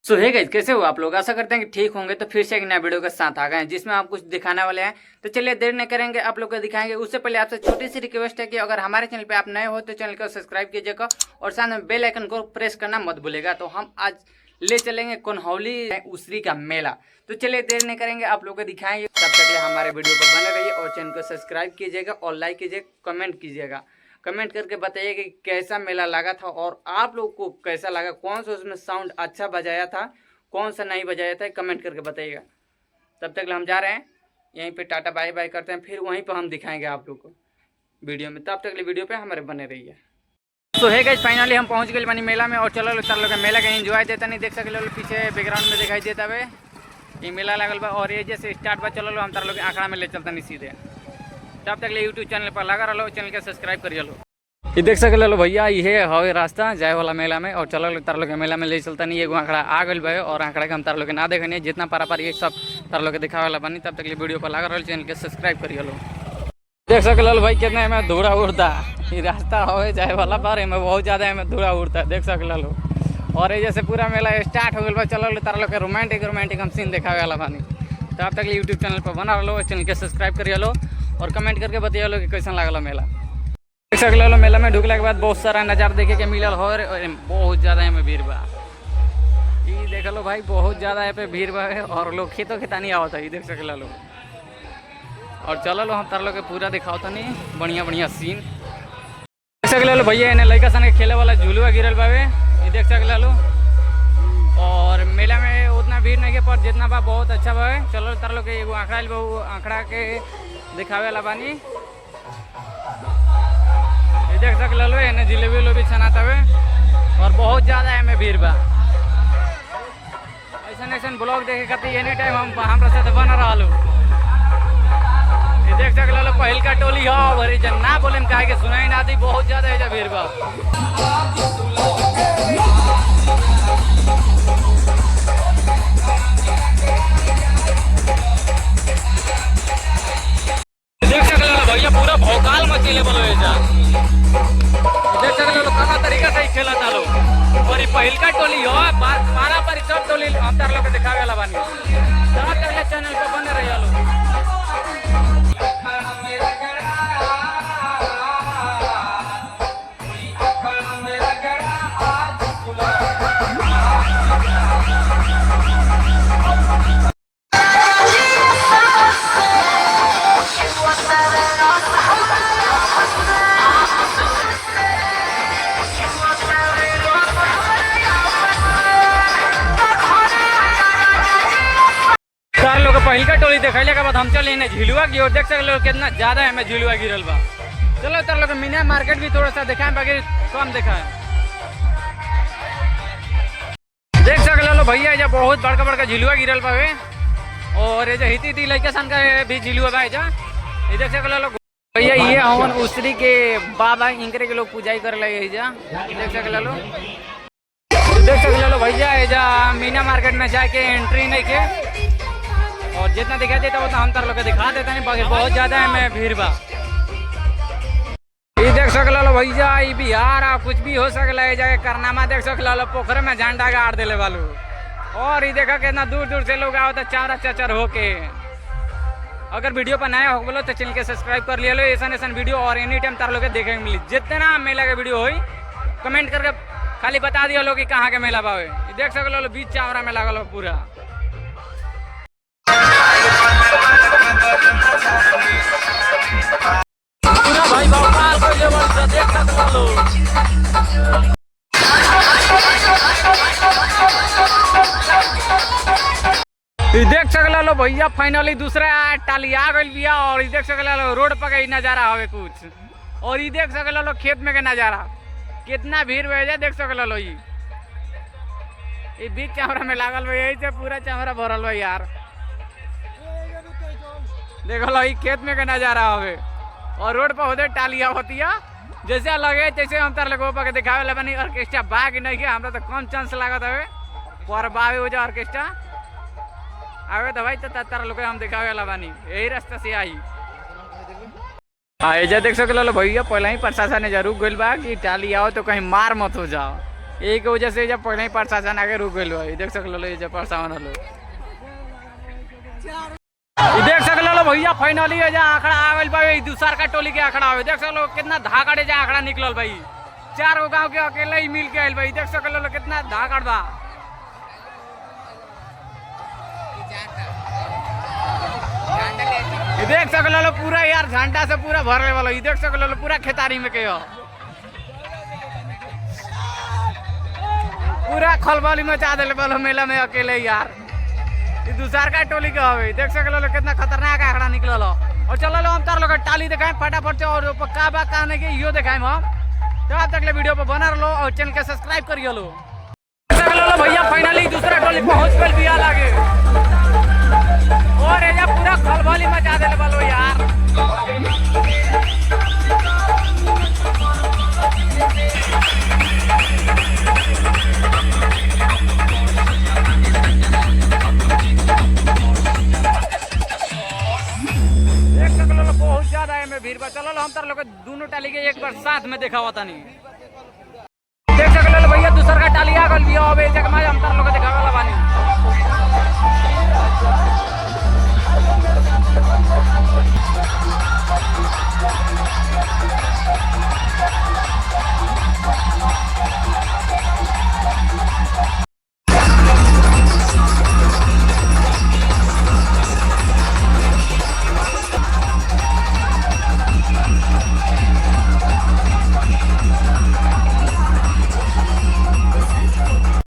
सो hey guys, कैसे हो आप लोग? आशा करते हैं कि ठीक होंगे। तो फिर से एक नया वीडियो के साथ आ गए हैं जिसमें आप कुछ दिखाने वाले हैं। तो चलिए देर नहीं करेंगे, आप लोग को दिखाएंगे। उससे पहले आपसे छोटी सी रिक्वेस्ट है कि अगर हमारे चैनल पे आप नए हो तो चैनल को सब्सक्राइब कीजिएगा और साथ में बेल आइकन को प्रेस करना मत भूलिएगा। तो हम आज ले चलेंगे कन्हौली उसरी का मेला। तो चलिए देर नहीं करेंगे, आप लोग को दिखाएंगे। तब तक के हमारे वीडियो पर बने रहिए और चैनल को सब्सक्राइब कीजिएगा और लाइक कीजिएगा, कमेंट कीजिएगा। कमेंट करके बताइए कि कैसा मेला लगा था और आप लोग को कैसा लगा, कौन सा उसमें साउंड अच्छा बजाया था, कौन सा नहीं बजाया था, कमेंट करके बताइएगा। तब तक हम जा रहे हैं, यहीं पे टाटा बाय बाय करते हैं, फिर वहीं पर हम दिखाएंगे आप लोग को वीडियो में। तब तक वीडियो पे हमारे बने रहिए। तो है गाइस, फाइनली हम पहुंच गए बानी मेला में और चलो तार लोग मेला का एंजॉय देता नहीं देख सकते। पीछे बैकग्राउंड में दिखाई देता है ये मेला लगल बा और ये जैसे स्टार्ट बा। चलो हम तार लोग आंकड़ा में ले चलता नहीं सीधे। तब तक यूट्यूब चैनल पर लगा रहो, चैनल के सब्सक्राइब करिए लो। ये देख सकते लो भैया, ये हवे रास्ता जाए वाला मेला में। और चलो तार लोग मेला में ले चलता नहीं, एगो आंकड़ा आ गल बा और आंकड़ा के हम तार लोग ना देखे नहीं, जितना पारा पार ये सब तार लोग दिखावे वाला बनी। तब तक वीडियो पर लगा रहो, चैनल के सब्सक्राइब करिए लो। देख सकल भाई कितना में धूड़ा उड़ता, ये रास्ता हो जाए वाला पर में बहुत ज़्यादा में धूड़ा उड़ता है, देख सकल लो। और ये जैसे पूरा मेला स्टार्ट हो गया, चलो तार लोग के रोमांटिक हम सीन दिखावे वाला बानी। तो अब तक यूट्यूब चैनल पर बना लो, चैनल के सब्सक्राइब करिए लो और कमेंट करके बताइए लो कि कैसा लगल मेला। देख सकल लो मेला में ढुकला के बाद बहुत सारा नज़ारा देखे के मिलल हो, बहुत ज़्यादा यहाँ में भीड़ बा। ये देख लो भाई, बहुत ज़्यादा यहाँ पे भीड़ बा और लोग खेतों खेतानी आवता है, देख सकल लो। और चलो हम तार लोग के पूरा दिखाओ तनी बढ़िया बढ़िया सीन। देख सकल लो भैया, इन्हें लड़का सन के खेले वाला झूलुआ गिरल बावे, ये देख सकल लो। और मेला में उतना भीड़ नहीं है पर जितना बा बहुत अच्छा बा। चलो तार लोग के एगो आंकड़ा बा, आंकड़ा के दिखावे वाला बानी। ये देख सकल लो, इन्हें जिलेबी उलेबी छनाता हुए और बहुत ज़्यादा है भीड़ बा। ऐसा ब्लॉग देखे खातिर एनी टाइम हम हमारा साथ बन रहा लो। देख सकल लो पहल का टोली हो भरी जन ना बोले कहे के सुनाई ना दी, बहुत ज्यादा है भीड़ बा। देख सकल लो भैया, पूरा भौकाल मचीले बोलो ऐसा। देख सकल लो कहा तरीका से खेला था लो और ये पहल का टोली हो पारा पर सब टोली हम तार लोग दिखावे वाला बानी। चैनल पे बने रहिए लो। पहल का टोली देखले के बाद हम चले ना झिलुआ की ओर। देख सकते हो कितना ज्यादा है झिलुआ गिरल बा। चलो तार लोग मीना मार्केट भी थोड़ा सा दिखाएं, बाकी कम दिखाएं। देख सकते हो भैया, ये बहुत बड़का बड़का झिलुआ गिरल बा और ये हिती लड़का सन का भी झिलुआ बा। ये देख सकते हो भैया, ये हवन उसरी के बाबा इंकरे के लोग पूजाई कर ले। देख सकते हो भैया, एजा मीना मार्केट में जाके एंट्री नहीं के और जितना दिखा देता उतना हम तार लोग दिखा देता नहीं, बाकी बहुत ज्यादा है मैं भीड़ बा। ये देख सकल लो भैया, ये बिहार आ कुछ भी हो सकला है। जाके करनामा देख सकल लो, पोखर में झंडा गाड़ देले वालू। और ये देखा कितना दूर दूर से लोग आवता चारा चचर होके। अगर वीडियो पर नया हो बोलो तो चैनल के सब्सक्राइब कर लिया लो, ऐसा ऐसा वीडियो और एनी टाइम तार लोग देखे मिली। जितना मेला का वीडियो हो कमेंट करके खाली बता दिया लोग कि कहाँ के मेला बा। देख सकल लो बीच चावरा में लागल पूरा। भाई देख सकते लो, देख सकल लो भैया, फाइनली दूसरा टाली आ गई बिया। और ये देख सकल लो रोड पर का नजारा हवे कुछ, और ये देख सकल लो खेत में का नजारा कितना भीड़ भैया। देख सकल लो ये बीच चावरा में लागल भाई, यही से पूरा चावरा भरल भाई यार। देखो लो ये खेत में का नजारा हवे और रोड पर होते टालिया होती है जैसे लगे जैसे हम तार लोगों पर दिखावे ला बनी। ऑर्केस्ट्रा बाग नहीं है, हमरा तो कम चांस लागत हवे पर बावे हो जा ऑर्केस्ट्रा आवे तो भाई तो तार लोग हम दिखावे ला बनी, यही रास्ता से आई। हाँ एजा देख सकल भैया पहले ही प्रशासन ने रुक गइल बा कि टाली आओ तो कहीं मार मत हो जाओ, यही के वजह से जब पहले ही प्रशासन आगे रुक गइल बा। देख सकल एजा प्रशासन हलो देख सकल भैया फाइनली एजा आंकड़ा आ गइल बा। दूसर का टोली के आंकड़ा हो देख सकल कितना धाकड़ एजा आंकड़ा निकलल भाई। 4 गो गांव के अकेले ही मिल के आइल भाई। देख सकल कितना धाकड़ बा। देख सकल पूरा यार झंडा से पूरा भरले वाला। देख सकल पूरा खेतारी में के हो पूरा खलबली मचा देले वाला मेला में अकेले यार। दूसर का टोली के हवे देख सकल कितना खतरनाक आंकड़ा निकलल। और चलो हम तार लोग टाली दिखाएं फटाफट से और का बा का नहीं के इहो दिखाएं हम। तो आप तक ले वीडियो पे बना रहो और चैनल के सब्सक्राइब करियो लो। देख सकल भैया फाइनली दूसरा टोली पहुंच गइल बिया लागे और एजा पूरा खलबली मचा देले वालो यार। बहुत ज्यादा है में भीड़ बा। चलो हम तार लोग दोनों टाली के एक बार साथ में देखा होता नहीं। देख सकल भैया दूसर का टाली आ गल बिया होवे जगमा हम तार लोग देखावे वाला बानी।